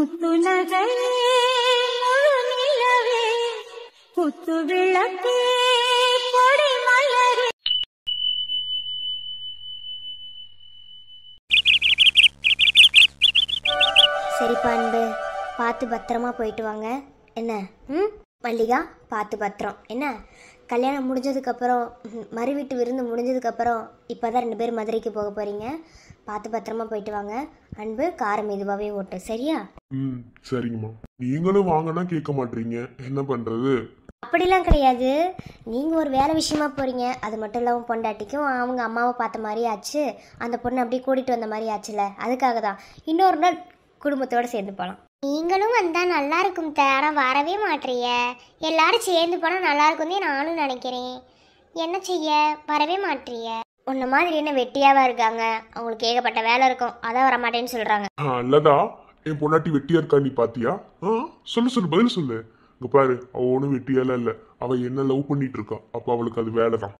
முத்து நகையே முழு நிலவே முத்து விளக்கே பொடி மலரே. சரிப்பா அன்பு, பார்த்து பத்திரமா போயிட்டு வாங்க. என்ன மல்லிகா, பார்த்து பத்திரம். என்ன கல்யாணம் முடிஞ்சதுக்கப்புறம், மறு வீட்டு விருந்து முடிஞ்சதுக்கப்புறம் இப்போ தான் 2 பேர் மதுரைக்கு போக போகிறீங்க. பார்த்து பத்திரமா போயிட்டு வாங்க. அன்பு, காரை மெதுவாகவே ஓட்டு, சரியா? சரிங்கம்மா. நீங்களும் வாங்கன்னா கேட்க மாட்டீங்க, என்ன பண்ணுறது? அப்படிலாம் கிடையாது. நீங்கள் ஒரு வேலை விஷயமா போகிறீங்க, அது மட்டும் இல்லாமல் பொண்டாட்டிக்கும் அவங்க அம்மாவை பார்த்த மாதிரி ஆச்சு, அந்த பொண்ணை அப்படியே கூட்டிகிட்டு வந்த மாதிரி ஆச்சுல, அதுக்காக தான். இன்னொரு நாள் குடும்பத்தோடு சேர்ந்து போகலாம். நீங்களும் வந்தா நல்லா இருக்கும் தேர, வரவே மாட்டீங்க. எல்லாரும் சேர்ந்து போனா நல்லா இருக்கும் நானும் நினைக்கிறேன். என்ன செய்ய, வரவே மாட்டீங்க. உன்ன மாதிரி என்ன வெட்டியாவா இருக்காங்க? அவங்களுக்கு ஏகப்பட்ட வேலை இருக்கும், அதான் வர மாட்டேன்னு சொல்றாங்க. அல்லதா என் பொண்டாட்டி வெட்டியா இருக்கா, நீ பாத்தியா? சொல்லு பதில் சொல்லு. இங்க பாரு, அவ ஒன்னும் வெட்டியால இல்ல, அவ என்ன லவ் பண்ணிட்டு இருக்கா, அப்ப அவளுக்கு அது வேலைதான்.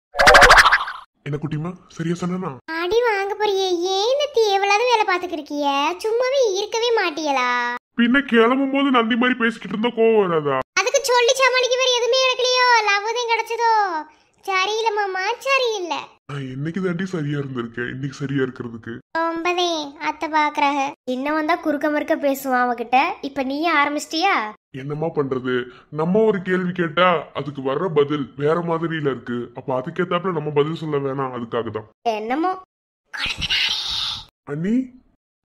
என்ன குட்டிமா, சரியா சொன்னா? அடி வாங்க போறியே, ஏன் தேவையில்லாத வேலை பாத்துக்கிருக்கிய? சும்மாவே இருக்கவே மாட்டீங்களா? பின்ன கிளம்பும் போது நந்தி மாதிரி பேசிக்கிட்டு இருந்தா கோவம் வராதா? அதுக்கு சொல்லி சமாளிக்க வேற எதுவுமே கிடைக்கலையோ? லவ்தான் கிடைச்சதோ? சரியில்லை மாமா, சரியில்லை. நான் என்னைக்கு தாண்டி சரியா இருந்திருக்கேன், இன்னைக்கு சரியா இருக்கிறதுக்கு? ரொம்பதே அத்தை பாக்குறாங்க. சின்னவன் தான் குறுக்க மறுக்க பேசுவான் அவகிட்ட, இப்ப நீயே ஆரம்பிச்சிட்டியா? என்னமா பண்றது, நம்ம ஒரு கேள்வி கேட்டா அதுக்கு வர்ற பதில் வேற மாதிரில இருக்கு. அப்ப அதுக்கேத்தாப்புல நம்ம பதில் சொல்ல வேணாம், அதுக்காக தான். என்னமோ அண்ணி.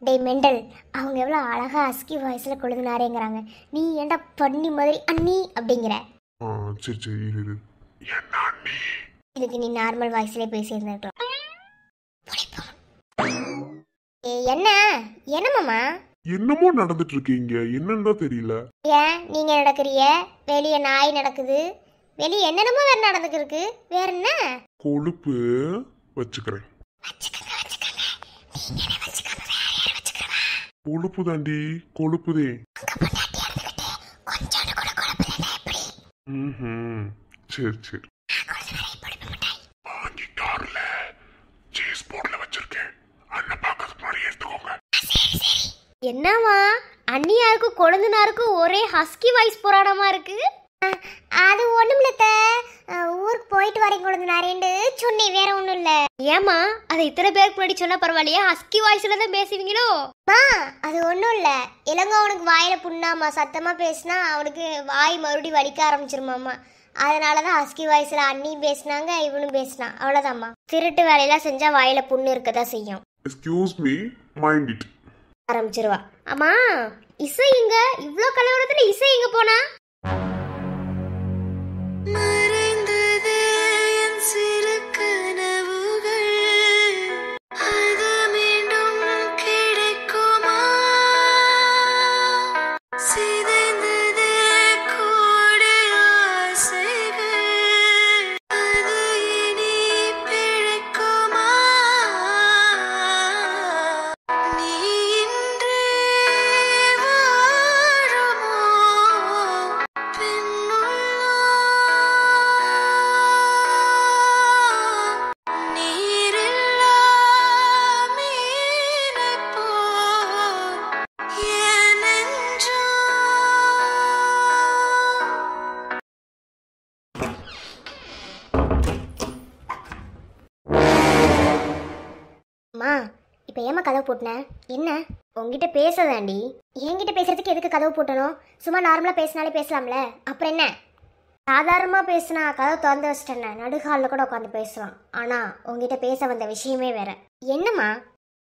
டேய் மெண்டல், அவங்க எவ்வளவு அழகா அஸ்கி வாய்ஸ்ல கொழுதுனாரேங்கிறாங்க. நீ ஏன்டா பண்ணி மாதிரி அண்ணி அப்படிங்கிற? சரி இரு. என்ன அண்ணி? இதுக்கு நீ நார்மல் வாய்ஸ்லயே பேசியிருந்திருக்கலாம். என்ன என்ன மாமா? என்னமோ நடந்துட்டு இருக்கீங்க, என்னன்னு தான் தெரியல. ஏன் நீங்க நடக்கிறிய? வெளியே நாய் நடக்குது, வெளியே என்னென்னமோ வேற நடந்துருக்கு. வேற என்ன? கொழுப்பு வச்சுக்கிறேன். கொழுப்பு தாண்டி, கொழுப்புதே. சரி வாங்கி கார்ல சீஸ் போர்ட்ல வச்சிருக்கேன், அண்ணன் பார்க்கறதுக்கு முன்னாடி எடுத்துக்கோங்க. என்னவா அண்ணியாருக்கும் கொழுந்தனாருக்கும் ஒரே ஹஸ்கி வாய்ஸ் புராணமா இருக்கு? அது ஒண்ணுமில்ல, ஊருக்கு போயிட்டு வரேன் கொழுந்துனாரேன்னு சொன்னேன், வேற ஒண்ணும் இல்ல. ஏமா அதை இத்தனை பேருக்கு முன்னாடி சொன்னா பரவாயில்லையா? ஹஸ்கி வாய்ஸ்ல தான் பேசுவீங்களோ? அது ஒண்ணும் இல்ல, இளங்கோ அவனுக்கு வாயில புண்ணாமா, சத்தமா பேசினா அவனுக்கு வாய் மறுபடியும் வலிக்க ஆரம்பிச்சிருமாமா. அதனாலதான் ஹஸ்கி வாய்ஸ்ல அண்ணியும் பேசினாங்க, இவனும் பேசினான், அவ்வளவுதாம்மா. திருட்டு வேலையெல்லாம் செஞ்சா வாயில புண்ணு இருக்கதான் செய்யும். Excuse me, mind it. ஆரம்பிச்சிருவா. ஆமா, இசை இங்க இவ்ளோ கலவரத்துல இசை எங்க போனா? இப்ப ஏமா கதவு போட்டேன்? என்ன உங்ககிட்ட பேசதாண்டி. என்கிட்ட பேசுறதுக்கு எதுக்கு கதவு போட்டணும்? சும்மா நார்மலா பேசினாலே பேசலாம்ல, அப்புறம் என்ன? சாதாரணமா பேசினா கதவு திறந்து வச்சிட்டேன், நடுகாலில் கூட உட்காந்து பேசலாம். ஆனா உங்ககிட்ட பேச வந்த விஷயமே வேற. என்னம்மா?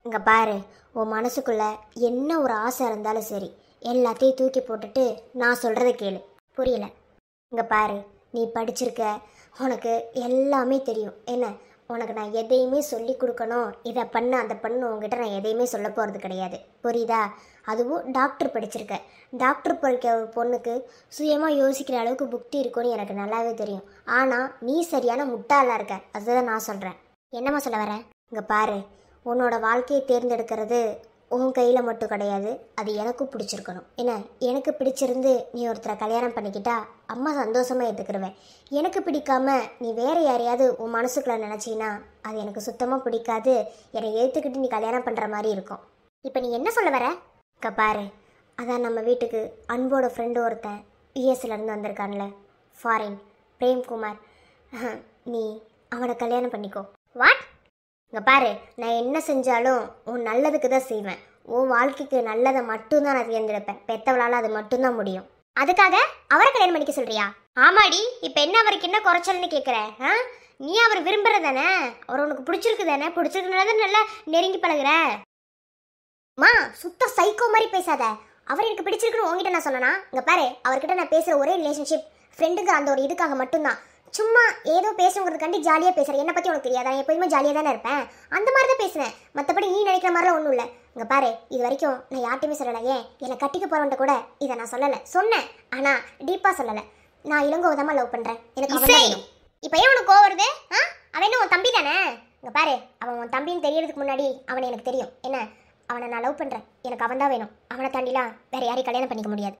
இங்க பாரு, உன் மனசுக்குள்ள என்ன ஒரு ஆசை இருந்தாலும் சரி, எல்லாத்தையும் தூக்கி போட்டுட்டு நான் சொல்றதை கேளு. புரியல. இங்க பாரு, நீ படிச்சிருக்க, உனக்கு எல்லாமே தெரியும். என்ன, உனக்கு நான் எதையுமே சொல்லி கொடுக்கணும், இதை பண்ண அதை பண்ணு, உங்ககிட்ட நான் எதையுமே சொல்ல போகிறது கிடையாது, புரியுதா? அதுவும் டாக்டர் படிச்சிருக்க. டாக்டர் படிக்கிற ஒரு பொண்ணுக்கு சுயமாக யோசிக்கிற அளவுக்கு புக்தி இருக்கும்னு எனக்கு நல்லாவே தெரியும். ஆனால் நீ சரியான முட்டாளாக இருக்க, அதுதான் நான் சொல்கிறேன். என்னம்மா சொல்ல வர? இங்கே பாரு, உன்னோட வாழ்க்கையை தேர்ந்தெடுக்கிறது உன் கையில் மட்டும் கிடையாது, அது எனக்கும் பிடிச்சிருக்கணும். என்ன, எனக்கு பிடிச்சிருந்து நீ ஒருத்தரை கல்யாணம் பண்ணிக்கிட்டா அம்மா சந்தோஷமாக ஏற்றுக்கிடுவேன். எனக்கு பிடிக்காம நீ வேறு யாரையாவது உன் மனசுக்குள்ளே நினச்சின்னா அது எனக்கு சுத்தமாக பிடிக்காது. என்னை ஏற்றுக்கிட்டு நீ கல்யாணம் பண்ணுற மாதிரி இருக்கும். இப்போ நீ என்ன சொல்ல வர? பாரு, அதான் நம்ம வீட்டுக்கு அன்போட ஃப்ரெண்டு ஒருத்தன் யூஎஸ்லேருந்து வந்திருக்கான்ல, ஃபாரின், பிரேம்குமார். நீ அவனை கல்யாணம் பண்ணிக்கோ. வாட்? இங்கே பாரு, நான் என்ன செஞ்சாலும் உன் நல்லதுக்கு தான் செய்வேன். உன் வாழ்க்கைக்கு நல்லதை மட்டும்தான் நான் தேர்ந்தெடுப்பேன். பெத்தவளால் அது மட்டும்தான் முடியும். அதுக்காக அவரை கல்யாணம் பண்ணிக்க சொல்றியா? ஆமாடி, இப்போ என்ன அவருக்கு என்ன குறைச்சல்னு கேட்குற? நீ அவர் விரும்புறதானே, அவர் உனக்கு பிடிச்சிருக்கு தானே, பிடிச்சிருக்கனால நல்லா நெருங்கி பழகுற. மா சுத்த சைக்கோ மாதிரி பேசாத. அவர் எனக்கு பிடிச்சிருக்குன்னு உங்ககிட்ட நான் சொன்னேனா? இங்கே பாரு, அவர்கிட்ட நான் பேசுகிற ஒரே ரிலேஷன்ஷிப் ஃப்ரெண்டுக்கு அந்த ஒரு இதுக்காக மட்டும்தான். சும்மா ஏதோ பேசுங்கிறதுக்காண்டி ஜாலியாக பேசுகிறேன். என்னை பற்றி உனக்கு தெரியாதா? எப்போதுமே ஜாலியாக தானே இருப்பேன். அந்த மாதிரி தான் பேசுனேன். மற்றபடி நீ நினைக்கிற மாதிரிலாம் ஒன்றும் இல்லை. இங்கே பாரு, இது வரைக்கும் நான் யார்ட்டையுமே சொல்லலை. ஏன் என்னை கட்டிக்க போகிறவன்ட்ட கூட இதை நான் சொல்லலை. சொன்னேன், ஆனால் டீப்பாக சொல்லலை. நான் இளங்கோவை தான் லவ் பண்ணுறேன். எனக்கு அவன் தான் வேணும். இப்போ ஏன் உனக்கு கோவம் வருது? அவன் என்ன உன் தம்பி தானே? இங்கே பாரு, அவன் உன் தம்பின்னு தெரியறதுக்கு முன்னாடி அவனை எனக்கு தெரியும். என்ன, அவனை நான் லவ் பண்ணுறேன். எனக்கு அவன் தான் வேணும். அவனை தாண்டிலாம் வேற யாரையும் கல்யாணம் பண்ணிக்க முடியாது.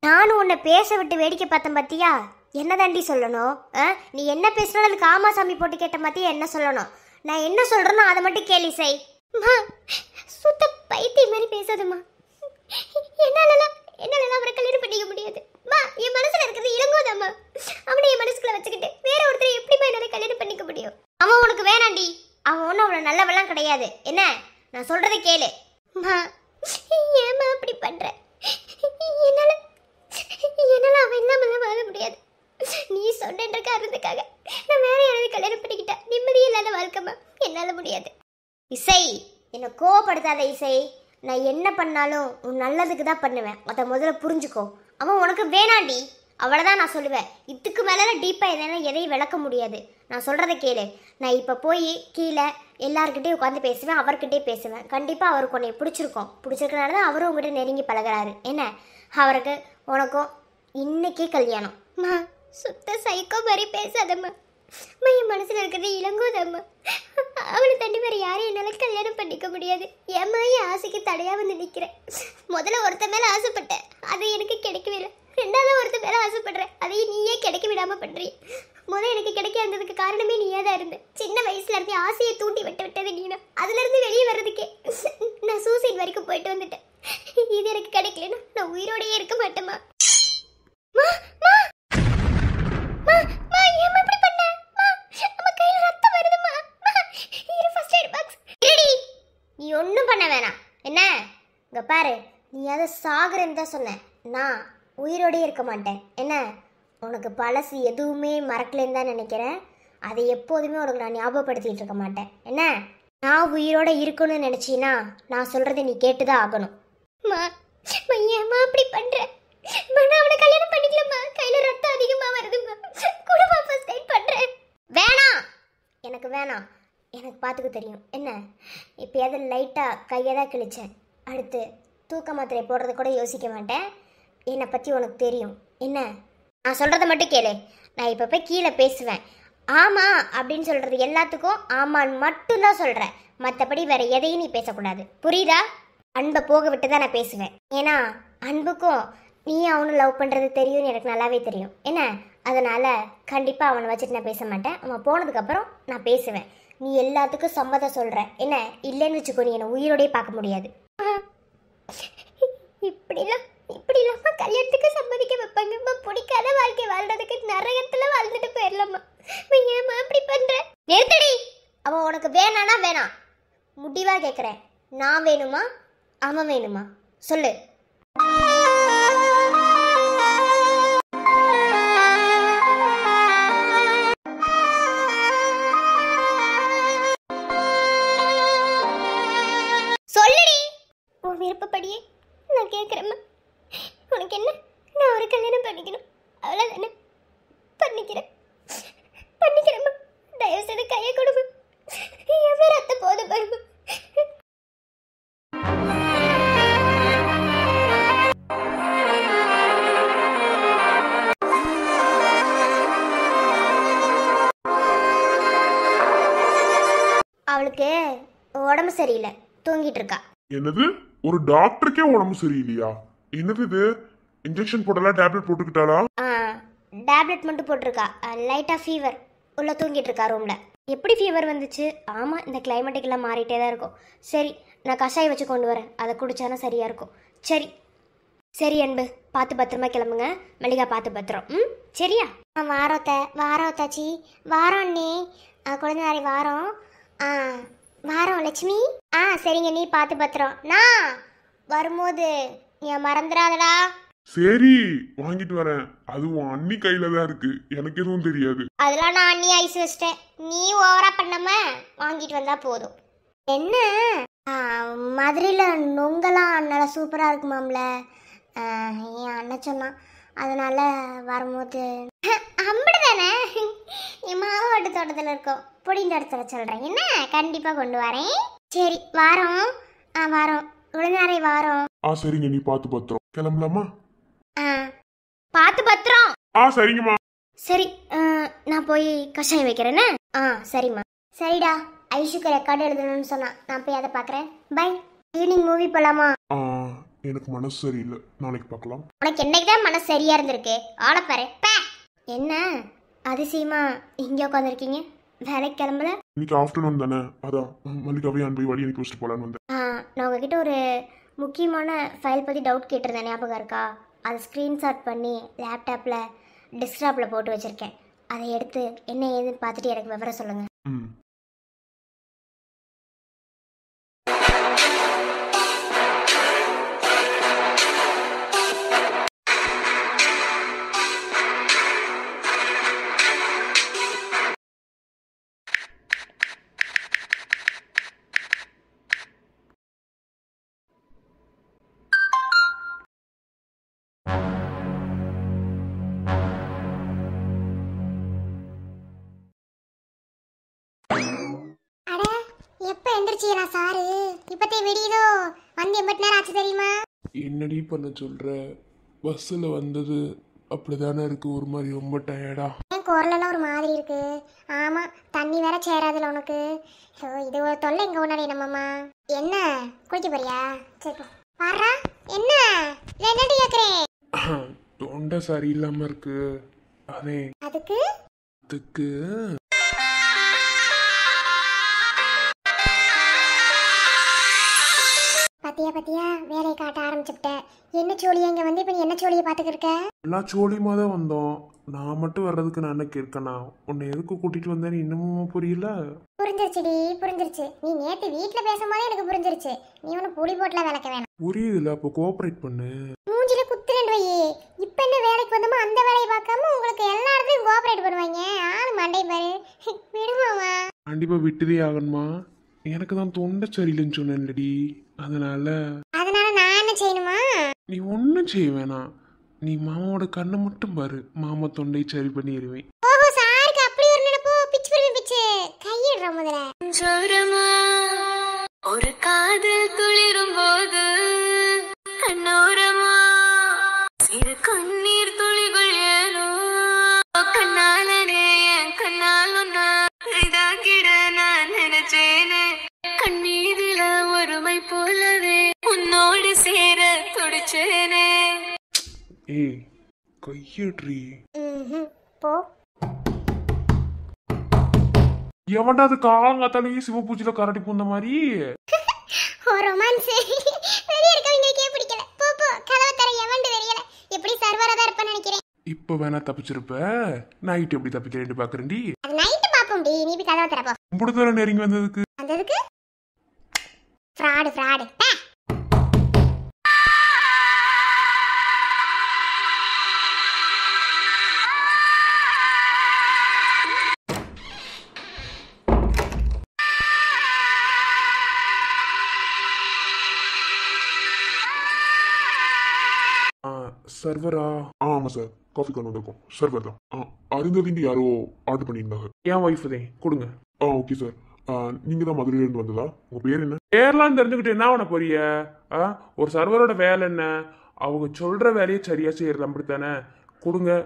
நானும் உன்னை பேச விட்டு வேடிக்கை பார்த்தேன் பார்த்தியா? என்ன தாண்டி சொல்லணும்? நீ என்ன பேசினாலும் அதுக்கு ஆமா சாமி போட்டு கேட்ட பார்த்தியா என்ன சொல்லணும்? நான் என்ன சொல்கிறேனோ அதை மட்டும் கேள்வி செய். சுத்த பைத்தியம் மாதிரி பேசாதம்மா. என்னாலலாம் அவரை கல்யாணம் பண்ணிக்க முடியாது. என் மனசுல இருக்கிறது இளங்கோதாம்மா. அவனை என் மனசுக்குள்ள வச்சுக்கிட்டு வேற ஒருத்தரை எப்படிமா என்னால கல்யாணம் பண்ணிக்க முடியும்? அவன் உனக்கு வேணாண்டி. அவன் ஒன்றும் அவ்வளோ நல்லவெல்லாம் கிடையாது. என்ன, நான் சொல்றதை கேளு. ஏமா அப்படி பண்ற? என்னால அவன் இல்லாமலாம் வாழ முடியாது. நீ சொன்ன காரணத்துக்காக நான் வேற யாராவது கல்யாணம் பண்ணிக்கிட்டேன். நிம்மதி இல்லாத வாழ்க்கைமா என்னால முடியாது. இசை, என்னை கோவப்படுத்தாத இசை. நான் என்ன பண்ணாலும் உன் நல்லதுக்கு தான் பண்ணுவேன். அதை முதல்ல புரிஞ்சுக்கோ. அவன் உனக்கு வேணாண்டி, அவ்வளோதான் நான் சொல்லுவேன். இதுக்கு மேலே டீப்பாக எதையும் விளக்க முடியாது. நான் சொல்கிறத கேளு. நான் இப்போ போய் கீழே எல்லாருக்கிட்டையும் உட்காந்து பேசுவேன், அவர்கிட்டே பேசுவேன். கண்டிப்பாக அவருக்கு உன்னை பிடிச்சிருக்கனால தான் அவரும் உங்ககிட்ட நெருங்கி பழகிறாரு. என்ன, அவருக்கு உனக்கும் இன்னைக்கே கல்யாணம். சுத்த சைக்கோ மாதிரி பேசாதம்மா. என் மனசுல இருக்கிறது இளங்கோதம்மா. அவனை தண்ணி வேற யாரையும் என்னால கல்யாணம் பண்ணிக்க முடியாது. ஏம்மா என் ஆசைக்கு தடையா வந்து நிக்கிறேன். முதல்ல ஒருத்த மேல ஆசைப்பட்டேன், அது எனக்கு கிடைக்கவே இல்லை. ரெண்டாவது ஒருத்த மேல ஆசைப்படுறேன், அதையும் நீயே கிடைக்க விடாம பண்றீ. எனக்கு கிடைக்க இருந்ததுக்கு காரணமே நீயே தான் இருந்த. சின்ன வயசுல இருந்து ஆசையை தூண்டி விட்டது நீனா. அதுல இருந்து வெளியே வர்றதுக்கே நான் சூசைட் வரைக்கும் போயிட்டு வந்துட்டேன். இது எனக்கு கிடைக்கலன்னா நான் உயிரோடையே இருக்க மாட்டேமா. நீ ஒன்றும் பண்ண வேணாம். என்ன, இங்க பாரு, நீ அதை சாகுறேன்னு தான் சொன்ன. நான் உயிரோடே இருக்க மாட்டேன். என்ன, உனக்கு பழசு எதுவுமே மறக்கலன்னு தான் நினைக்கிறேன். அதை எப்போதுமே உனக்கு நான் ஞாபகப்படுத்திட்டு இருக்க மாட்டேன். என்ன, நான் உயிரோட இருக்கணும்னு நினைச்சின்னா நான் சொல்றதை நீ கேட்டுதான் ஆகணும். ஏம்மா அப்படி பண்ற? நான் அவனை கல்யாணம் பண்ணிக்கலம்மா. கையில ரத்தம் அதிகமா வருதுமா. குடும்பமா ஃபர்ஸ்ட் டைம் பண்றேன். வேணாம், எனக்கு வேணாம். எனக்கு பார்த்துக்க தெரியும். என்ன, இப்போயாவது லைட்டாக கையை தான் கிழிச்சேன். அடுத்து தூக்க மாத்திரை போடுறது கூட யோசிக்க மாட்டேன். என்னை பற்றி உனக்கு தெரியும். என்ன, நான் சொல்கிறத மட்டும் கேளு. நான் இப்போ போய் கீழே பேசுவேன். ஆமாம் அப்படின்னு சொல்கிறது எல்லாத்துக்கும் ஆமான்னு மட்டும்தான் சொல்கிறேன். மற்றபடி வேற எதையும் நீ பேசக்கூடாது, புரியுதா? அன்பை போக விட்டு தான் நான் பேசுவேன். ஏன்னா அன்புக்கும் நீ அவனும் லவ் பண்ணுறது தெரியும்னு எனக்கு நல்லாவே தெரியும். என்ன, அதனால் கண்டிப்பாக அவனை வச்சுட்டு நான் பேச மாட்டேன். அவன் போனதுக்கப்புறம் நான் பேசுவேன். நீ எல்லாத்துக்கும் சம்மதம் சொல்கிற. என்ன, இல்லைன்னு வச்சுக்கோ, நீ என்னை உயிரோடையே பார்க்க முடியாது. இப்படிலாமா கல்யாணத்துக்கு சம்மதிக்க வைப்பாங்கம்மா? பிடிக்காத வாழ்க்கை வாழ்றதுக்கு நரகத்தில் வாழ்ந்துட்டு போயிடலாமா? ஏமா அப்படி பண்ற? நிறுத்தடி. அவன் உனக்கு வேணானா வேணாம், முடிவா கேட்குறேன். நான் வேணுமா அவன் வேணுமா சொல்லு. சொல்லுடி, உன் விருப்பப்படியே நான் கேட்குறேம்மா. உனக்கு என்ன, நான் ஒரு கல்யாணம் பண்ணிக்கணும், அவ்வளோதானே? பண்ணிக்கிறேம்மா. தயவு செய்து கையை கொடுமா. எவ்வளோ ரத்த போத பாருமா. அவளுக்கு உடம்பு சரியில்லை, தூங்கிட்டு இருக்கா. என்னது, ஒரு டாக்டருக்கே உடம்பு சரியில்லையா? என்னது இது, இன்ஜெக்ஷன் போடலாம், டேப்லெட் போட்டுக்கிட்டாளா? டேப்லெட் மட்டும் போட்டிருக்கா. லைட்டா ஃபீவர், உள்ள தூங்கிட்டு இருக்கா ரூம்ல. எப்படி ஃபீவர் வந்துச்சு? ஆமா, இந்த கிளைமேட்டுக்கெல்லாம் மாறிட்டே தான் இருக்கும். சரி, நான் கஷாயம் வச்சு கொண்டு வரேன், அதை குடிச்சானா சரியா இருக்கும். சரி சரி அன்பு, பார்த்து பத்திரமா கிளம்புங்க. மல்லிகா பார்த்து பத்திரம். சரியா? வாரோத்தாச்சி, வாரம் அண்ணி, குழந்தை வாரம். வாரம் லட்சுமி. சரிங்க, நீ பார்த்து பத்திரம். நான் வரும்போது என் மறந்துடாதடா. சரி, வாங்கிட்டு வரேன். அதுவும் அண்ணி கையில தான் இருக்கு, எனக்கு எதுவும் தெரியாது. அதெல்லாம் நான் அண்ணி ஐஸ் வச்சிட்டேன், நீ ஓவரா பண்ணாம வாங்கிட்டு வந்தா போதும். என்ன மதுரையில நொங்கெல்லாம் நல்லா சூப்பரா இருக்குமாம்ல, என் அண்ணன் சொன்னான். அதனால வரும்போது அப்படிதானே, என் மாவாட்டு தோட்டத்தில் இருக்கோம், பொடிந்த இடத்துல சொல்றேன். என்ன கண்டிப்பா கொண்டு வரேன். சரி வாரம். வாரம் உடனே வாரம். சரிங்க, நீ பார்த்து பத்திரம். கிளம்பலாமா? பார்த்து பத்திரம். சரிங்கம்மா. சரி, நான் போய் கஷாயம் வைக்கிறேன்னு. சரிம்மா. சரிடா, ஐஷுக்கு ரெக்கார்டு எழுதணும்னு சொன்னா, நான் போய் அதை பார்க்குறேன். பை. ஈவினிங் மூவி போலாமா? எனக்கு மனசு சரியில்லை, நாளைக்கு பார்க்கலாம். உனக்கு என்னைக்குதான் மனசு சரியா இருந்திருக்கு, ஆளை பாரு. என்ன அதிசயமா இங்கே உட்காந்துருக்கீங்க, வேலைக்கு கிளம்பல? இன்னைக்கு ஆஃப்டர்நூன் தானே, அதான் மல்லிகாவே அன்பை வழி அனுப்பி வச்சுட்டு போலான்னு வந்தேன். நான் உங்ககிட்ட ஒரு முக்கியமான ஃபைல் பற்றி டவுட் கேட்டிருந்தேன், ஞாபகம் இருக்கா? அதை ஸ்க்ரீன்ஷாட் பண்ணி லேப்டாப்பில் டெஸ்க்டாப்பில் போட்டு வச்சுருக்கேன். அதை எடுத்து என்ன ஏதுன்னு பார்த்துட்டு எனக்கு விவரம் சொல்லுங்கள். எப்ப எந்திரிச்சியா சாரு? இப்பத்தே விடியதோ, வந்து 80 நேரம் ஆச்சு தெரியுமா? என்னடி பண்ண சொல்ற? பஸ்ஸில் வந்தது அப்படிதானே இருக்கு, ஒரு மாதிரி ரொம்ப டயர்டா. என் குரலெல்லாம் ஒரு மாதிரி இருக்கு. ஆமா, தண்ணி வேற சேராதுல உனக்கு. இது ஒரு தொல்லை இங்க உன்னாடி. நம்மம்மா என்ன குளிக்க போறியா? சரி வர்றா. என்ன என்னடி கேக்குறேன்? தொண்டை சரியில்லாம இருக்கு, அதே. அதுக்கு பத்தியா வேலையை காட்ட ஆரம்பிச்சுட்டேன். என்ன சோழியா இங்க வந்து இப்ப நீ என்ன சோழியை பாத்துக்கிட்டு இருக்க? எல்லாம் சோழியமா தான் வந்தோம், நான் மட்டும் வர்றதுக்கு நான் என்ன கேட்கனா? உன்னை எதுக்கு கூட்டிட்டு வந்தேன்னு இன்னமும் புரியல? புரிஞ்சிருச்சுடி, புரிஞ்சிருச்சு. நீ நேத்து வீட்டுல பேசும்போதே எனக்கு புரிஞ்சிருச்சு. நீ ஒண்ணு புளி போட்டுல விளக்க வேணாம். புரியுதுல, அப்போ கோஆபரேட் பண்ணு. மூஞ்சில குத்துறேன் வையே. இப்ப என்ன வேலைக்கு வந்தோமோ அந்த வேலையை பார்க்காம உங்களுக்கு எல்லா இடத்துலயும் கோஆபரேட் பண்ணுவாங்க. ஆளு மண்டை பாரு. விடுமாமா? கண்டிப்பா விட்டுதே ஆகணுமா? எனக்கு தான் தொண்டை சரியில்லைன்னு சொன்னேன்லடி, அதனால நான் என்ன செய்யணுமா? நீ ஒன்னும் செய்ய வேணாம், நீ மாமாவோட கண்ணை மட்டும் பாரு, மாமா தொண்டை சரி பண்ணிடுவேன். ஓஹோ, சாருக்கு அப்படி ஒரு நினைப்போ? பிச்சு பிடிவி பிச்சு கையிடுற முதல்ல. ஒரு காதல் துளிரும் போது கண்ணோரமா சிறு கண்ணீர் துளிகள் ஏனோ கண்ணாலனே கண்ணால் இதாகிட நான் நினைச்சேனே. கண்ணீதில ஒருமை போலவே உன்னோடு சேர துடிச்சேனே. ஏய் கையட்ரி. போ. எவன்டாது காலங்காத்தாலேயே சிவபூஜையில கரடி பூந்த மாதிரி? ரொமான்ஸ் வெளிய இருக்கவங்களுக்கே பிடிக்கல. போ போ, கதவை தர எவண்டு தெரியல. எப்படி சர்வரா தான் இருப்பேன்னு நினைக்கிறேன். இப்ப வேணா தப்பிச்சிருப்ப, நைட் எப்படி தப்பிக்கிறேன்னு பாக்குறேன்டி. அது நைட் பாப்போம்டி, நீ போய் கதவை தர போ. இப்படி தூரம் நெருங்கி வந்ததுக்கு ஃப்ராடு. சர்வரா? ஆமா சார், காஃபி கொண்டு வந்திருக்கோம். சர்வர் தான். அருந்ததின்னு யாரோ ஆர்டர் பண்ணியிருந்தாங்க. என் ஒய்ஃப் தான், கொடுங்க. Okay sir. நீங்க தான் மதுரையில இருந்து வந்ததா? உங்க பேர் என்ன? பேர்லாம் தெரிஞ்சுக்கிட்டு என்ன பண்ண போறிய? ஒரு சர்வரோட வேலை என்ன? அவங்க சொல்ற வேலையை சரியா செய்யறது, அப்படித்தானே? கொடுங்க.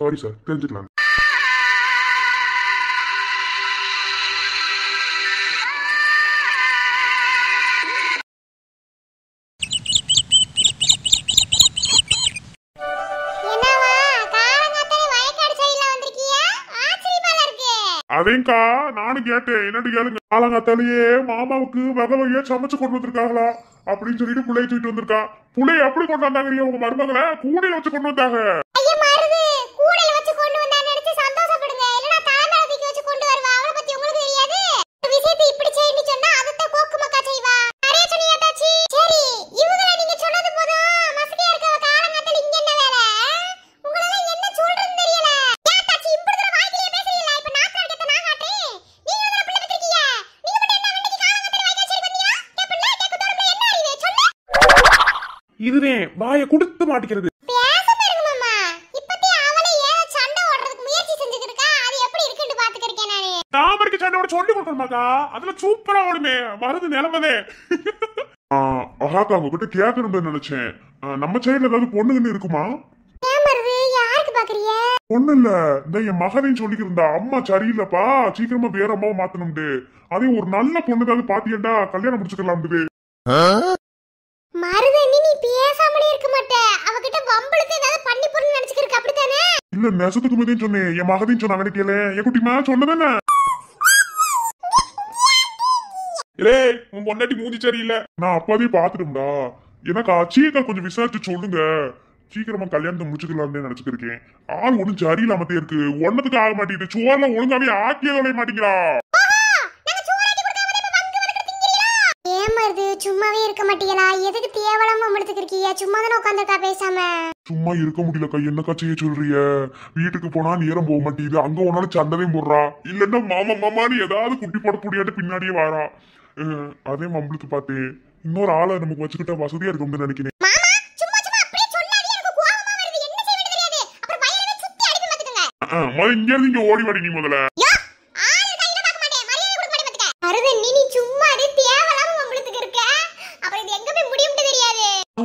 சாரி சார், தெரிஞ்சுக்கலாம். அதேங்கா நானும் கேட்டேன். என்னட்டு கேளுங்க, காலங்காத்தாலேயே மாமாவுக்கு வகை வகையா சமைச்சு கொண்டு வந்திருக்காங்களா அப்படின்னு சொல்லிட்டு புள்ளைய தூக்கிட்டு வந்திருக்கா. புள்ளைய எப்படி கொண்டு வந்தாங்க உங்க மருமகளை? கூடையில வச்சு கொண்டு வந்தாங்க. இதுவே வாய கொடுத்து மாட்டிக்கிறது. தாமரைக்கு சண்டையோட சொல்லி கொடுக்கணுமாக்கா? அதுல சூப்பரா ஓடுமே மருந்து நிலமதே. அஹாக்கா உங்ககிட்ட கேட்கணும்னு நினைச்சேன். நம்ம சைடுல ஏதாவது பொண்ணுங்கன்னு இருக்குமா? ஒண்ணு இல்ல, இந்த என் மகனையும் சொல்லிக்கிட்டு இருந்தா அம்மா சரியில்லப்பா, சீக்கிரமா வேற அம்மாவை மாத்தணும்ட்டு. அதே ஒரு நல்ல பொண்ணுக்காவது பாத்தியண்டா கல்யாணம் முடிச்சுக்கலாம். மருதனி நீ பேசாமலே இருக்க மாட்டே. அவகிட்ட வம்பளுக்கு ஏதாவது பண்ணி போறன்னு நினைச்சிருக்க அப்படிதானே? இல்ல நெசத்துக்கு மீதே சொன்னேன். என் மகதையும் சொன்னாங்க கேளு. என் குட்டிமா சொன்னதானே? இல்லே உன் பொண்டாட்டி மூஞ்சி சரியில்லை. நான் அப்பாவே பாத்துட்டோம்டா. எனக்கா சீக்கிரம் கொஞ்சம் விசாரிச்சு சொல்லுங்க. சீக்கிரமா கல்யாணத்தை முடிச்சுக்கலாம்னு நினைச்சுக்கிருக்கேன். ஆள் ஒண்ணும் சரியில்லாமத்தே இருக்கு. ஒன்னதுக்கு ஆக மாட்டேங்குது. சோறுலாம் ஒழுங்காவே ஆக்கியே தொலைய மாட்டேங்கிறா. சும்மாவே இருக்க மாட்டீங்களா? எதுக்கு தேவலாம முடிச்சுக்கிருக்கீங்க? சும்மா தானே உட்காந்துருக்கா பேசாம. சும்மா இருக்க முடியலக்கா. என்னக்கா செய்ய சொல்றிய? வீட்டுக்கு போனா நேரம் போக மாட்டேங்குது. அங்க ஒன்னாலும் சண்டவே போடுறா. இல்லன்னா மாமா மாமான்னு ஏதாவது குட்டி போட முடியாட்டு பின்னாடியே வாரா. அதே மம்பளுக்கு பார்த்தேன். இன்னொரு ஆளை நமக்கு வச்சுக்கிட்ட வசதியா இருக்கும்னு நினைக்கிறேன். இங்க இருந்து இங்க ஓடி வாடி நீ முதல்ல.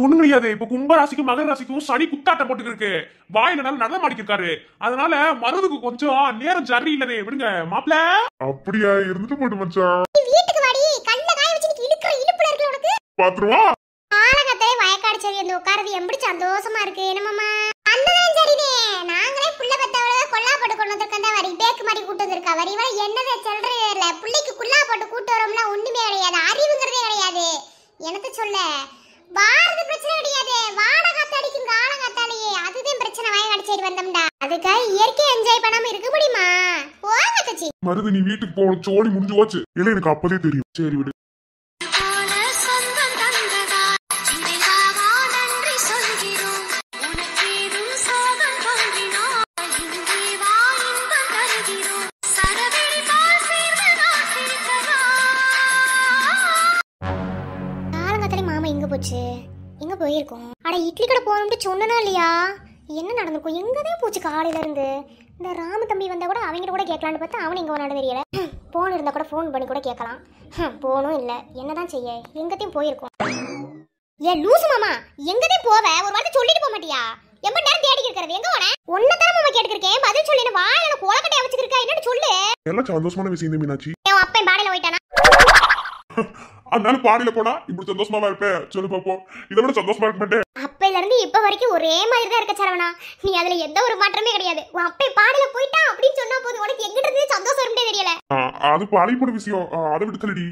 ஒண்ணும் கிடையாது. இப்ப கும்பராசிக்கும் மகர ராசிக்கும் சனி குத்தாட்டம் போட்டு இருக்கு. வாயில நல்ல நடனம் ஆடிக்கிருக்காரு. அதனால மருதுக்கு கொஞ்சம் நேரம் சரியில்லை. விடுங்க மாப்பிள்ள. அப்படியா? இருந்துட்டு போட்டு மச்சான். வீட்டுக்கு வாடி. கல்ல காய வச்சு இழுக்குற இழுப்புல இருக்குல உனக்கு. பாத்துருவா. ஆலங்கத்தே வயக்காடு சரி அந்த உட்கார்றது எப்படி சந்தோஷமா இருக்கு. என்னமாமா? அண்ணன் சரிதே. நாங்களே புள்ள பெத்தவள கொல்லா போட்டு கொண்டு வந்திருக்கா. வரி பேக்கு மாதிரி கூட்டி வந்திருக்கா. வரி வர என்னதே சொல்றேல. புள்ளைக்கு குல்லா போட்டு கூட்டி வரோம்னா ஒண்ணுமே கிடையாது. அறிவுங்கிறதே கிடையாது. என்னத்த சொல்ல? வாரது பிரச்சனை கிடையாது. வாடகாத்த அடிக்கும் காலங்காத்தாலேயே அதுதான் பிரச்சனை. வயக்காடு சரி வந்தோம்டா. அதுக்காக இயற்கை என்ஜாய் பண்ணாம இருக்க முடியுமா? போங்க தச்சி. மருது நீ வீட்டுக்கு போ. சோடி முடிஞ்சு போச்சு. இல்ல எனக்கு அப்பதே தெரியும். சரி விடு. எங்க போயிருக்கோம்? அட இட்லி கடை போகணும்னு சொன்னா இல்லையா? என்ன நடந்திருக்கும்? எங்கதான் போச்சு காலையில இருந்து? இந்த ராம தம்பி வந்தா கூட அவங்க கூட கேட்கலான்னு பார்த்தா அவன் எங்க வரான்னு தெரியல. போன் இருந்தா கூட போன் பண்ணி கூட கேட்கலாம். போனும் இல்ல. என்னதான் செய்ய? எங்கத்தையும் போயிருக்கோம். ஏ லூசு மாமா, எங்கதான் போவ? ஒரு வார்த்தை சொல்லிட்டு போக மாட்டியா? எம்ப நேரம் தேடி இருக்கிறது எங்க போன? ஒன்னதான் மாமா கேட்டுக்கிருக்கேன். பதில் சொல்லி என்ன வாயில கோலக்கட்டையா வச்சுக்கிருக்கா? என்னன்னு சொல்லு. எல்லாம் சந்தோஷமான விஷயம் தான் மீனாட்சி. என் அப்பன் பாடையில போயிட்டானா? அதனால பாடியில போனா இப்படி சந்தோஷமா இருப்பேன். சொல்லு பாப்போம். இதை விட சந்தோஷமா இருக்க மாட்டேன். அப்பையில இருந்து இப்ப வரைக்கும் ஒரே மாதிரி தான் இருக்க சரவணா. நீ அதுல எந்த ஒரு மாற்றமே கிடையாது. உன் அப்பை பாடையில போயிட்டான் அப்படின்னு சொன்னா போது உனக்கு எங்கிட்ட இருந்து சந்தோஷம் இருந்தே தெரியல. அது பழையப்பட விஷயம். அதை விட்டு தள்ளி.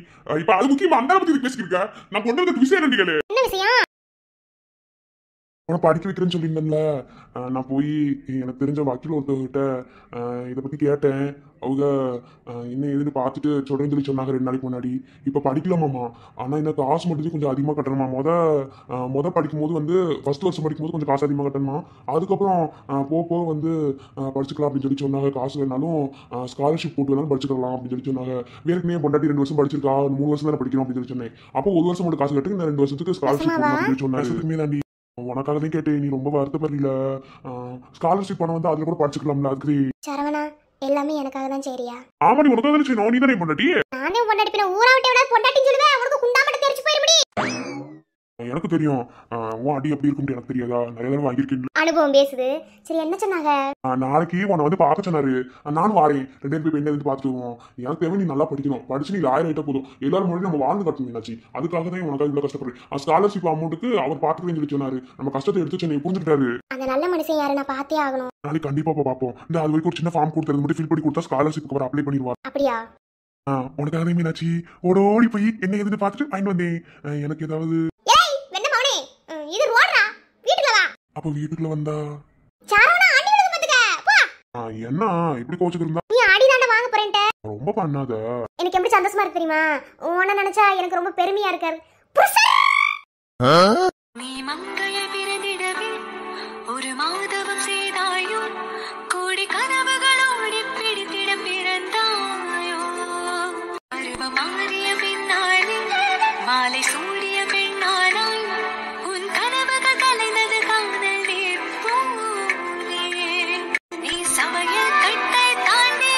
இப்ப அது முக்கியமா அந்த பத்தி பேசிக்கிருக்க. நான் கொண்டு வந்த விஷயம் என்ன விஷயம்? உன படிக்க வைக்கிறேன்னு சொல்லியிருந்தேன்ல. நான் போய் எனக்கு தெரிஞ்ச வக்கீல் ஒருத்தவங்கிட்ட இதை பற்றி கேட்டேன். அவங்க என்ன ஏதுன்னு பார்த்துட்டு சொல்கிறேன்னு சொல்லி சொன்னாங்க 2 நாளைக்கு முன்னாடி. இப்போ படிக்கலாமாம்மா. ஆனால் என்ன காசு மட்டும் கொஞ்சம் அதிகமாக கட்டணுமா. மொதல் படிக்கும்போது வந்து ஃபர்ஸ்ட் வருஷம் படிக்கும்போது கொஞ்சம் காசு அதிகமாக கட்டணுமா. அதுக்கப்புறம் போக வந்து படிச்சுக்கலாம் அப்படின்னு சொல்லி சொன்னாங்க. காசு வேணாலும் ஸ்காலர்ஷிப் போட்டு வேணாலும் படிச்சுக்கலாம் அப்படின்னு சொல்லி சொன்னாங்க. வேறுக்குமே பொண்டாட்டி 2 வருஷம் படிச்சிருக்கா, 3 வருஷம் தானே படிக்கணும் அப்படின்னு சொல்லி சொன்னேன். அப்போ 1 வருஷம் மட்டும் காசு கட்டு இந்த 2 வருஷத்துக்கு ஸ்காலர்ஷிப் போடணும் அப்படின்னு சொன்னாங்க. தாண்டி உனக்காக தான் கேட்டேன். நீ ரொம்ப வருத்தப்படல. ஸ்காலர்ஷிப் பணம் வந்து அதுல கூட படிச்சுக்கலாம்ல. அதுக்கு சரவணா எல்லாமே எனக்காக தான். சரியா? ஆமா நீ உனக்காக தானே செய்யணும். நீ தானே பொண்டாட்டி. நானே பொண்டாட்டி. பின்ன ஊரா விட்டு விட பொண்டாட்டின்னு சொல்லுவேன். உனக்கு குண்டா மட்டும் தெரிஞ்சு போயிரு முடி. எனக்கு தெரியும். உன் அடி எப்படி இருக்கும்னு எனக்கு தெரியாதா? நிறைய தடவை வாங்கியிருக்கீங்க. அனுபவம் பேசுது. சரி என்ன சொன்னாங்க? நாளைக்கு உன்னை வந்து பார்க்க சொன்னாரு. நானும் வாரேன். 2 பேரும் போய் பெண்ணை இருந்து பார்த்துட்டு வருவோம். எனக்கு தேவை நீ நல்லா படிக்கணும். படிச்சு நீ லாயர் ஆயிட்டா போதும். எல்லாரும் முன்னாடி நம்ம வாழ்ந்து காட்டணும் மீனாட்சி. அதுக்காக தான் உனக்காக இவ்வளவு கஷ்டப்படுறேன். ஸ்காலர்ஷிப் அமௌண்ட்டுக்கு அவர் பார்த்துக்கிறேன்னு சொல்லி சொன்னாரு. நம்ம கஷ்டத்தை எடுத்து சென்னை புரிஞ்சுக்கிட்டாரு. அந்த நல்ல மனுஷன் யாரு? நான் பார்த்தே ஆகணும். நாளைக்கு கண்டிப்பா பார்ப்போம். இந்த அது வரைக்கும் ஒரு சின்ன ஃபார்ம் கொடுத்தது மட்டும் ஃபில் பண்ணி கொடுத்தா ஸ்காலர்ஷிப் அவர் அப்ளை பண்ணிடுவார். அப்படியா? உனக்காக மீனாட்சி ஓடி போய் என்ன எதுன்னு பார்த்துட்டு வாங்கிட்டு வந்தேன். எனக்கு ஏதாவது ஏய் வெண்ண மவனே, இது ரோட்ரா. வீட்டுக்குள்ள வா. அப்ப வீட்டுக்குள்ள வந்தா சாரவணா அடி விழுந்து பாத்துக்க. போ. என்ன இப்படி கோச்சுக்கு இருந்தா? நீ அடி தாண்ட வாங்க போறேன்ட்ட. ரொம்ப பண்ணாத. எனக்கு எப்படி சந்தோஷமா இருக்கு தெரியுமா? உன்ன நினைச்சா எனக்கு ரொம்ப பெருமையா இருக்கு. நீ மங்கையை பிறந்திடவே ஒரு மாதவம் செய்தாயோ, கோடி கனவுகளோடு பிடித்திட பிறந்தாயோ, பருவம் மாறிய பின்னாலே மாலை சூடிய பெண்ணானாய், உன் கனவுகள் கலைந்தது காதல் போலே. நீ சமய கட்டை தாண்டி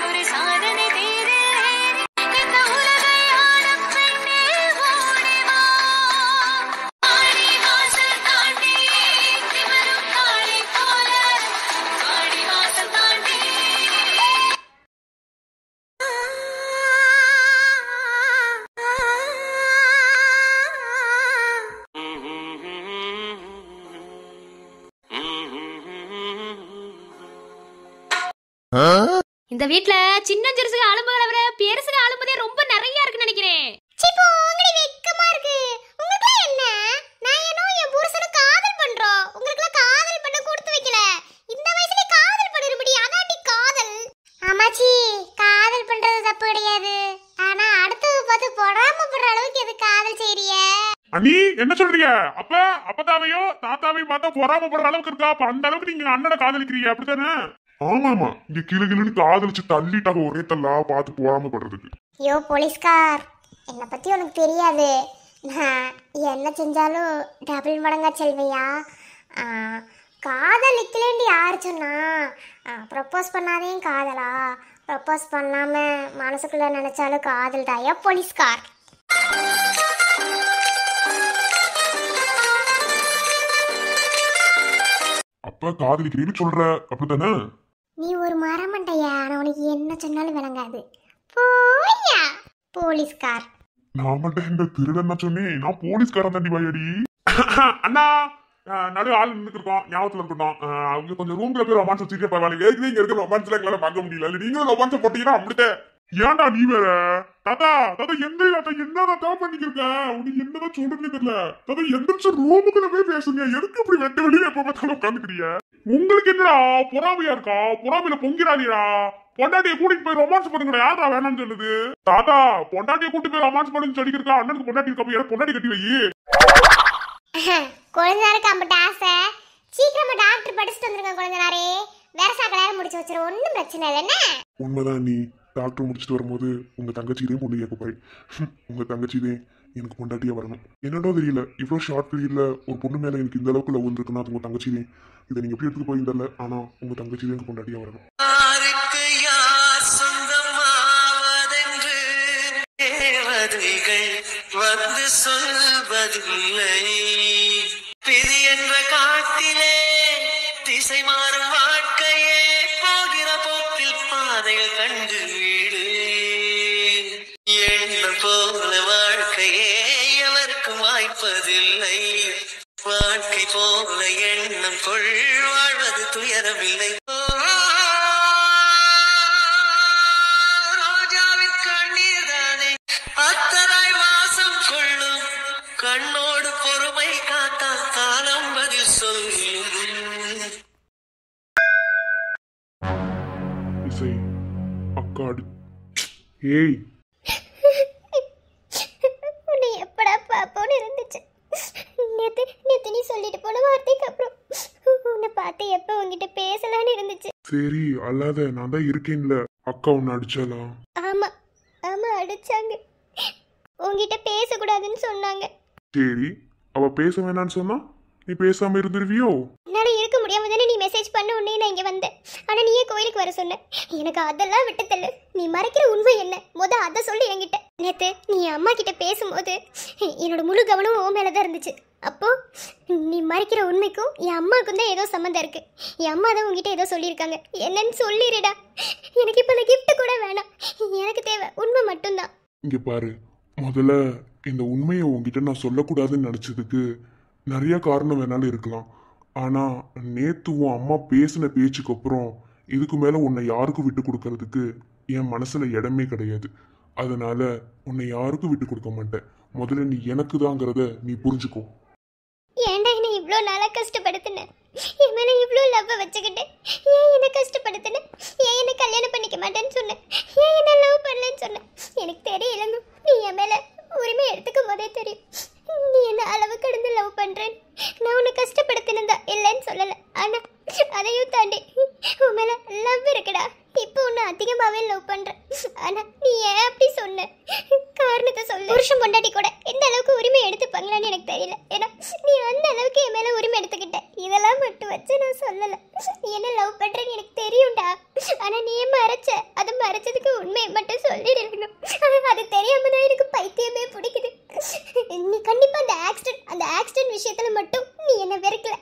ஒரு சாதனை தேடி இந்த உலகை ஆளும் பெண்ணே ஓடி வா. ஆடி வாசல் தாண்டி திமிரும் காளை போல, ஆடி வாசல் தாண்டி இந்த வீட்ல சின்ன சிறுசுக அலும்புகளை விட பெருசுக அலும்புதே ரொம்ப நிறைய இருக்குன்னு நினைக்கிறேன். சிப்போ உங்களை வெக்கமா இருக்கு. உங்களுக்கு என்ன? நான் ஏனோ என் புருஷனும் காதல் பண்றோம். உங்களுக்கு காதல் பண்ண கொடுத்து வைக்கல. இந்த வயசுல காதல் பண்ணிருப்படி. அதாண்டி காதல். ஆமாச்சி, காதல் பண்றது தப்பு கிடையாது. ஆனா அடுத்தது பார்த்து பொறாமப்படுற அளவுக்கு எது காதல் செய்றீங்க? அண்ணி என்ன சொல்றீங்க? அப்பதாவையோ தாத்தாவையும் பார்த்தா பொறாமப்படுற அளவுக்கு இருக்கா? அப்ப அந்த அளவுக்கு நீங்க அண்ணனை காதலிக்கிறீங்க அப்படித்தானே? ஆமாமா, இங்க கிளு கிளுன்னு காதலிச்சு தள்ளிட்டாங்க ஒரே தள்ளா பார்த்து பொறாமப்படுறதுக்கு. ஐயோ போலீஸ்கார், என்னை பத்தி உனக்கு தெரியாது. நான் என்ன செஞ்சாலும் டபுள் மடங்கா செல்வையா. காதலிக்கலேன்னு யார் சொன்னா? ப்ரப்போஸ் பண்ணாதேன் காதலா? ப்ரப்போஸ் பண்ணாம மனசுக்குள்ள நினைச்சாலும் காதல் தாயா போலீஸ்கார். அப்ப காதலிக்கிறீன்னு சொல்ற அப்படித்தானே? நீ ஒரு மரமண்டையா, நான் உனக்கு என்ன சொன்னாலும் விளங்காது. போய்யா போலீஸ்கார். நான் மட்டும் இந்த திருடன் சொன்னேன். நான் போலீஸ்காரன் தாண்டி வாயடி. அண்ணா நடு ஆள் நின்றுருக்கோம், ஞாபகத்துல இருக்கட்டும். அவங்க கொஞ்சம் ரூம்ல போய் ரொமான்ஸ் வச்சுட்டு பரவாயில்ல. ஏற்கனவே இங்க இருக்கிற ரொமான்ஸ்ல எங்களால பார்க்க முடியல. நீங்களும் ரொமான்ஸ் போட்டீங்கன்னா அப்படியே. ஏன்டா நீ வேற? தாத்தா தாத்தா எந்த தாத்தா என்ன தாத்தா பண்ணிக்கிருக்க? உனக்கு என்னதான் சொல்றதுன்னு தெரியல. தாத்தா எந்திரிச்சு ரூமுக்குள்ள போய் பேசுங்க. எதுக்கு இப்படி வெட்ட வெளியே எப்ப பார்த்தாலும் உட்காந்துக்கிறிய? உங்களுக்கு என்னடா பொறாமையா இருக்கா? பொறாமையில பொங்கிறாதீடா. பொண்டாட்டியை கூட்டிட்டு போய் ரொமான்ஸ் பண்ணுங்கடா. யாரா வேணாம்னு சொல்லுது? தாத்தா பொண்டாட்டியை கூட்டிட்டு போய் ரொமான்ஸ் பண்ணுன்னு சொல்லிக்கிறா. அண்ணனுக்கு பொண்டாட்டி இருக்க எனக்கு பொண்டாட்டி கட்டி வை. குழந்தைக்கு அம்பிட்ட ஆசை. சீக்கிரமா டாக்டர் படிச்சுட்டு வந்துருங்க குழந்தைனாரே. வேற கல்யாணம் முடிச்சு வச்சிரு. ஒன்னும் பிரச்சனை இல்லை. என்ன உண்மைதான். நீ டாக்டர் முடிச்சுட்டு வரும்போது உங்க தங்கச்சியிலையும் பொண்ணு கேட்க போறேன். உங்க தங்கச்சியிலே எனக்கு பொண்டாட்டியா வரணும். என்னடோ தெரியல, இவ்வளவு ஷார்ட் பீரியட்ல ஒரு பொண்ணு மேல எனக்கு இந்த அளவுக்கு லவ் வந்துருக்குன்னா அது உங்க தங்கச்சியிலே. இதை நீங்க எப்படி எடுத்துட்டு போயிருந்தல. ஆனா உங்க தங்கச்சியிலே எனக்கு பொண்டாட்டியா வரணும். வந்து சொல்வதில்லை. பிரி என்ற காட்டிலே திசை மாறும் வாழ்க்கையே போகிற போக்கில் பாதைகள் கண்டு வீடு. எண்ணம் போல வாழ்க்கையே எவருக்கும் வாய்ப்பதில்லை. வாழ்க்கை போல எண்ணம் கொள் வாழ்வது துயரமில்லை. ராஜாவின் கண்ணீர் தானே அத்தனாய் வாசம் கொள்ளும். கண்ணோடு பொறுமை காத்தா காலம் பதில் சொல்லும். இசை அக்காடு. ஏய் உன்னை எப்படா பாப்போன்னு இருந்துச்சு. நேத்து நீ சொல்லிட்டு போன வார்த்தைக்கு அப்புறம் உன்னை பார்த்து எப்ப உங்ககிட்ட பேசலான்னு இருந்துச்சு. சரி அல்லாத, நான் தான் இருக்கேன்ல. அக்கா உன்னை அடிச்சாலா? ஆமா ஆமா அடிச்சாங்க. உங்ககிட்ட பேசக்கூடாதுன்னு சொன்னாங்க. சரி அவ பேச வேணான்னு சொன்னா நீ பேசாம இருந்துருவியோ? என்னால இருக்க முடியாம தானே நீ மெசேஜ் பண்ண உடனே நான் இங்க வந்தேன். ஆனா நீயே கோயிலுக்கு வர சொன்ன. எனக்கு அதெல்லாம் விட்டு தள்ளு. நீ மறைக்கிற உண்மை என்ன அதை சொல்லு என்கிட்ட. நேத்து நீ அம்மா கிட்ட பேசும்போது என்னோட முழு கவனமும் உன் மேலதான் இருந்துச்சு. அப்போ நீ மறைக்கிற உண்மைக்கும் என் அம்மாவுக்கும் தான் ஏதோ சம்மந்தம் இருக்கு. என் அம்மா தான் உங்ககிட்ட ஏதோ சொல்லியிருக்காங்க. என்னன்னு சொல்லிடுடா. எனக்கு இப்ப இந்த கிஃப்ட் கூட வேணாம். எனக்கு தேவை உண்மை மட்டும்தான். இங்க பாரு, முதல்ல இந்த உண்மையை உங்ககிட்ட நான் சொல்லக்கூடாதுன்னு நினைச்சதுக்கு நிறைய காரணம் வேணாலும் இருக்கலாம். ஆனா நேத்து உன் அம்மா பேசின பேச்சுக்கு அப்புறம் இதுக்கு மேல உன்னை யாருக்கும் விட்டு கொடுக்கறதுக்கு என் மனசுல இடமே கிடையாது. அதனால உன்னை யாருக்கும் விட்டு கொடுக்க மாட்டேன். முதல்ல நீ எனக்கு தாங்கிறத நீ புரிஞ்சுக்கோ. ஏன்டா என்ன இவ்வளோ நாளாக கஷ்டப்படுத்தின? என் மேலே இவ்வளோ லவ் வச்சுக்கிட்டு ஏன் என்ன கஷ்டப்படுத்தின? ஏன் என்ன கல்யாணம் பண்ணிக்க மாட்டேன்னு சொன்னேன்? ஏன் என்ன லவ் பண்ணலன்னு சொன்னேன்? எனக்கு தெரியலங்க. நீ என் மேலே உரிமை எடுத்துக்கும் போதே தெரியும் நீ என்ன அளவு கடந்து லவ் பண்ணுறேன்னு. நான் உன்னை கஷ்டப்படுத்தினதா இல்லைன்னு சொல்லலை. ஆனால் அதையும் தாண்டி உன் மேலே லவ் இருக்குடா. இப்போ உன்னை அதிகமாகவே லவ் பண்ணுறேன். ஆனால் நீ ஏன் அப்படி சொன்ன? காரணத்தை சொல்லு. புருஷன் பொண்டாட்டி கூட எந்த அளவுக்கு உரிமை எடுத்துப்பாங்களான்னு எனக்கு தெரியல. ஏன்னா நீ அந்த அளவுக்கு என் மேலே உரிமை எடுத்துக்கிட்ட. இதெல்லாம் மட்டும் வச்சு நான் சொல்லலை. நீ என்ன லவ் பண்ணுறேன்னு எனக்கு தெரியும்டா. ஆனால் நீ மறைச்ச. அது மறைச்சதுக்கு உண்மையை மட்டும் சொல்லிடணும். அது தெரியாம தான் எனக்கு பைத்தியமே பிடிக்குது. நீ கண்டிப்பாக அந்த ஆக்சிடென்ட் விஷயத்தில் மட்டும் நீ என்ன வெறுக்கல.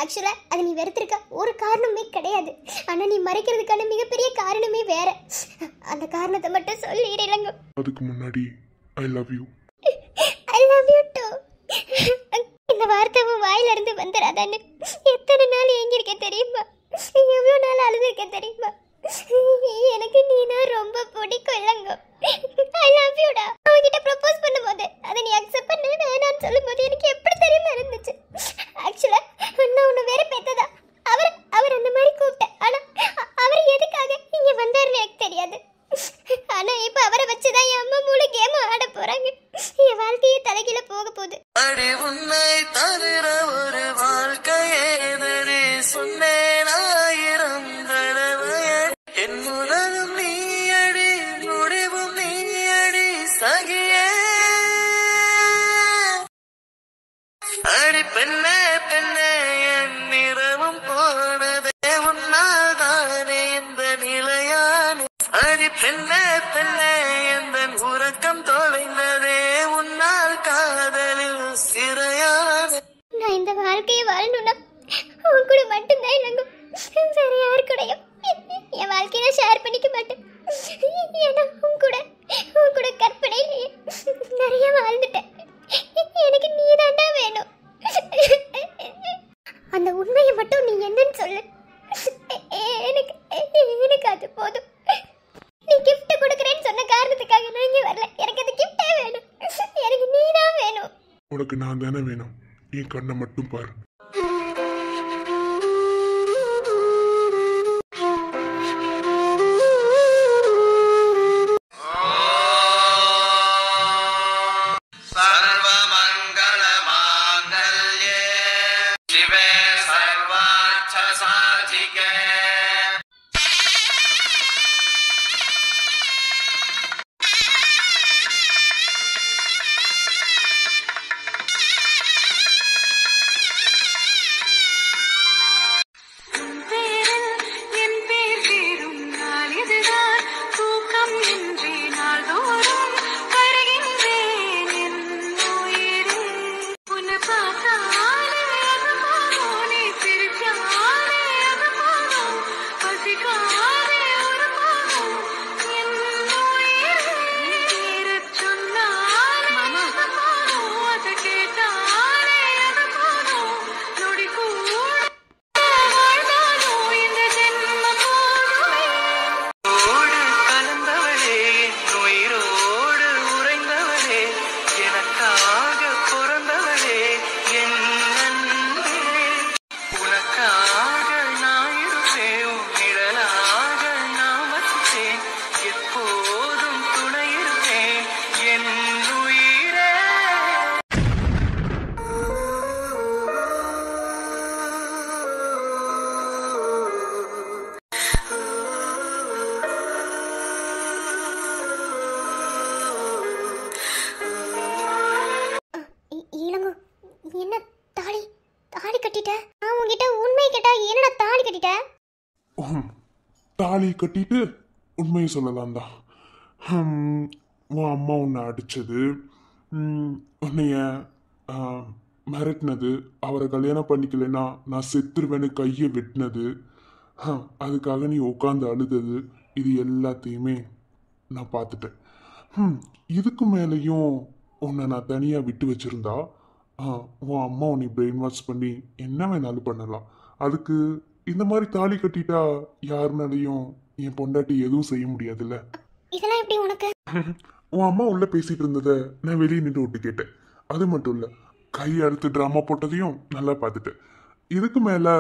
ஆக்சுவலாக அது நீ வெறுத்திருக்க ஒரு காரணமே கிடையாது. ஆனால் நீ மறைக்கிறதுக்கான மிகப்பெரிய காரணமே வேற. அந்த காரணத்தை மட்டும் சொல்லிடலங்க. அதுக்கு முன்னாடி I love you. I love you too. இந்த வார்த்தை உன் வாயில இருந்து வந்துடாதான்னு எத்தனை நாள் ஏங்கிருக்க தெரியுமா? எவ்வளோ நாள் அழுதுருக்க தெரியுமா? எனக்கு நீனா ரொம்ப பிடிக்கும் இல்லங்க. ஐ லவ் யூடா. அவன்கிட்ட ப்ரப்போஸ் பண்ணும்போது அதை நீ அக்செப்ட் பண்ண வேணான்னு சொல்லும்போது எனக்கு எப்படி தெரியுமா இருந்துச்சு? ஆக்சுவலா நான் உன்னை வேற பெத்ததா அவர் அந்த மாதிரி கூப்பிட்டேன். ஆனா அவர் எதுக்காக இங்க வந்தாருன்னு எனக்கு தெரியாது. ஆனா இப்ப அவரை வச்சுதான் என் அம்மா மூளை கேம் ஆட போறாங்க. என் வாழ்க்கையே தலைகீழ போக போகுது. அடி உன்னை தவிர ஒரு வாழ்க்கையே சொன்னேன் 1000 தடவை. என் உலகம் நீயடி, முடிவும் நீயடி சகியே. அடி பெண்ணே பெண்ணே என் நிறமும் போனதே உன்னால் தானே இந்த நிலையான. அடி பெண்ணே பெண்ணே எந்த உறக்கம் தொலைந்ததே உன்னால் காதலில் சிறையான. நான் இந்த வாழ்க்கையை வாழணும்னா உன் கூட மட்டும்தான் இல்லைங்க. வேற யாரு கூடயும் என் வாழ்க்கையை நான் ஷேர் பண்ணிக்க மாட்டேன். ஏன்னா உன் கூட கற்பனையிலேயே நிறைய வாழ்ந்துட்டேன். எனக்கு நீ தாண்டா வேணும். அந்த உண்மையை மட்டும் நீ என்னன்னு சொல்லு. எனக்கு அது போதும். நீ கிஃப்ட் கொடுக்குறேன்னு சொன்ன காரணத்துக்காக நான் இங்கே வரல. எனக்கு அந்த கிஃப்டே வேணும். எனக்கு நீ தான் வேணும். உனக்கு நான் தானே வேணும். என் கண்ணை மட்டும் பாரு. தாலி கட்டிட்ட? நான் உன்கிட்ட உண்மை கேட்டா என்னடா தாலி கட்டிட்ட? தாலி கட்டிட்டு உண்மையை சொல்லலாம் தான். உன் அம்மா உன்னை அடிச்சது, உன்னைய மிரட்டினது, அவரை கல்யாணம் பண்ணிக்கலைன்னா நான் செத்துருவேன்னு கையை வெட்டினது, அதுக்காக நீ உட்காந்து அழுதது, இது எல்லாத்தையுமே நான் பார்த்துட்டேன். இதுக்கு மேலேயும் உன்னை நான் தனியாக விட்டு வச்சிருந்தா உன் அம்மா உன்னை பிரெயின் வாஷ் பண்ணி என்ன வேணாலும் பண்ணலாம். அதுக்கு இந்த மாதிரி தாலி கட்டிட்டா யாருனாலையும் என் பொண்டாட்டி எதுவும் செய்ய முடியாதுல்ல. இதெல்லாம் எப்படி உனக்கு? உன் அம்மா உள்ள பேசிட்டு இருந்ததை நான் வெளியே நின்று விட்டு கேட்டேன். அது மட்டும் இல்லை, கை அறுத்து ட்ராமா போட்டதையும் நல்லா பார்த்துட்டேன். இதுக்கு மேலே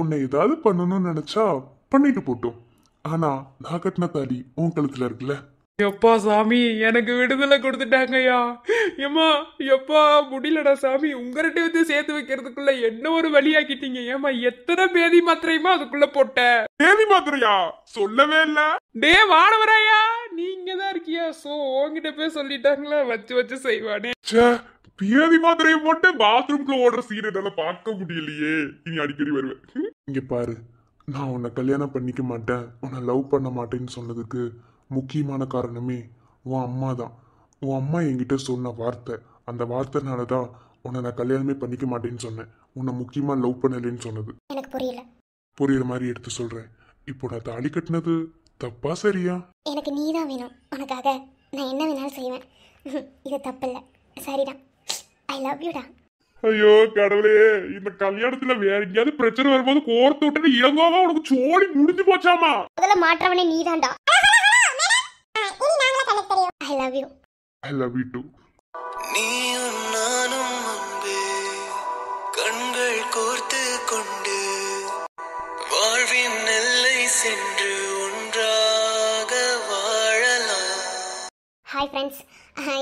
உன்னை ஏதாவது பண்ணணும்னு நினச்சா பண்ணிட்டு போட்டோம். ஆனால் நான் கட்டின தாலி உன் கழுத்தில் இருக்குல்ல. எப்பா சாமி எனக்கு விடுதலை கொடுத்துட்டாங்கய்யா. ஏமா எப்பா முடியலடா சாமி, உங்கள்கிட்ட வந்து சேர்த்து வைக்கிறதுக்குள்ள என்ன ஒரு வழியாக்கிட்டீங்க. ஏமா எத்தனை பேதி மாத்திரையுமா அதுக்குள்ள போட்ட? பேதி மாத்திரையா? சொல்லவே இல்ல. டே வானவராயா, நீங்க தான் இருக்கியா? சோ உங்ககிட்ட போய் சொல்லிட்டாங்களா, வச்சு வச்சு செய்வானே. பேதி மாத்திரையை போட்டு பாத்ரூம்குள்ள ஓடுற சீன் என்னால பார்க்க முடியலையே. இனி அடிக்கடி வருவேன். இங்க பாரு, நான் உன்னை கல்யாணம் பண்ணிக்க மாட்டேன், உன்னை லவ் பண்ண மாட்டேன்னு சொன்னதுக்கு முக்கியமான காரணமே உன் அம்மா தான். உன் அம்மா என்கிட்ட சொன்ன வார்த்தை, அந்த வார்த்தைனால தான் உன்னை நான் கல்யாணமே பண்ணிக்க மாட்டேன்னு சொன்னேன். உன்னை முக்கியமாக லவ் பண்ணலேன்னு சொன்னது. எனக்கு புரியல. புரியுற மாதிரி எடுத்து சொல்கிறேன். இப்போ நான் தாலி கட்டினது தப்பா சரியா? எனக்கு நீ தான் வேணும். உனக்காக நான் என்ன வேணாலும் செய்வேன். இது தப்பு இல்லை, சரிதான். ஐ லவ் யூடா. ஐயோ கடவுளே, இந்த கல்யாணத்துல வேற எங்கேயாவது பிரச்சனை வரும்போது கோர்த்து விட்டு இளங்கோவா உனக்கு சோடி முடிஞ்சு போச்சாமா. முதல்ல மாற்றவனே நீ தான்டா. I love you. I love you too. நீயும் நானும் அன்பே கண்கள் கோர்த்து கொண்டு வாழ்வின் எல்லை சென்று ஒன்றாக வாழலாம். ஹாய் ஃப்ரெண்ட்ஸ்,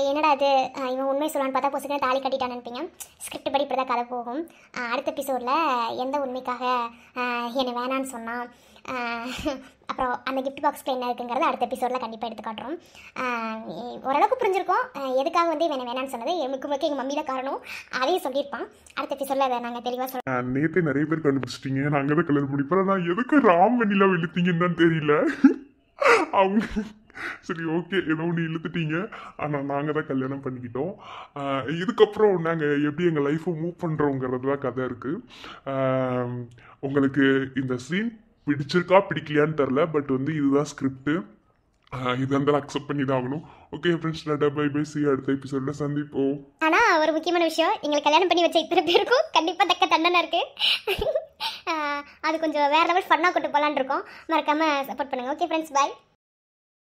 என்னடா அது இவன் உண்மை சொல்லலான்னு பார்த்தா பொசுக்கு தாலி கட்டிட்டான்னு நினைப்பீங்க. ஸ்கிரிப்ட் படி இப்படி தான் கதை போகும். அடுத்த எபிசோடில் எந்த உண்மைக்காக என்னை வேணான்னு சொன்னான், அப்புறம் அந்த கிஃப்ட் பாக்ஸில் என்ன இருக்குங்கிறத அடுத்த எபிசோடில் கண்டிப்பாக எடுத்து காட்டுறோம். ஓரளவுக்கு புரிஞ்சிருக்கோம் எதுக்காக வந்து இவனை வேணான்னு சொன்னது. முக்கிய எங்கள் மம்மி தான் காரணம், அதையும் சொல்லியிருப்பான். அடுத்த எபிசோடில் அதை நாங்கள் தெளிவாக சொல்கிறோம். நேற்றே நிறைய பேர் கண்டுபிடிச்சிட்டீங்க. நாங்கள் தான் கல்யாணம் முடிப்போம். நான் எதுக்கு ராம் வெண்ணிலா இழுத்தீங்கன்னு தெரியல. அவங்க சரி ஓகே, ஏதோ ஒன்று இழுத்துட்டீங்க. ஆனால் நாங்கள் தான் கல்யாணம் பண்ணிக்கிட்டோம். இதுக்கப்புறம் நாங்கள் எப்படி எங்கள் லைஃப்பை மூவ் பண்ணுறோங்கிறது தான் கதை இருக்குது. உங்களுக்கு இந்த சீன் பிடிச்சிருக்கா பிடிக்கலையான்னு தெரில, பட் வந்து இதுதான் ஸ்கிரிப்டு. இது இருந்தாலும் அக்செப்ட் பண்ணி தான் ஆகணும். Okay friends, tata bye bye, சி அடுத்த எபிசோடில் சந்திப்போம். ஆனால் ஒரு முக்கியமான விஷயம், எங்களுக்கு கல்யாணம் பண்ணி வச்ச இத்தனை பேருக்கும் கண்டிப்பாக தக்க தண்டனை இருக்குது. அது கொஞ்சம் வேறு லெவல் ஃபன்னாக கொண்டு போகலான்னு இருக்கோம். மறக்காமல் சப்போர்ட் பண்ணுங்கள். ஓகே ஃப்ரெண்ட்ஸ், பாய்.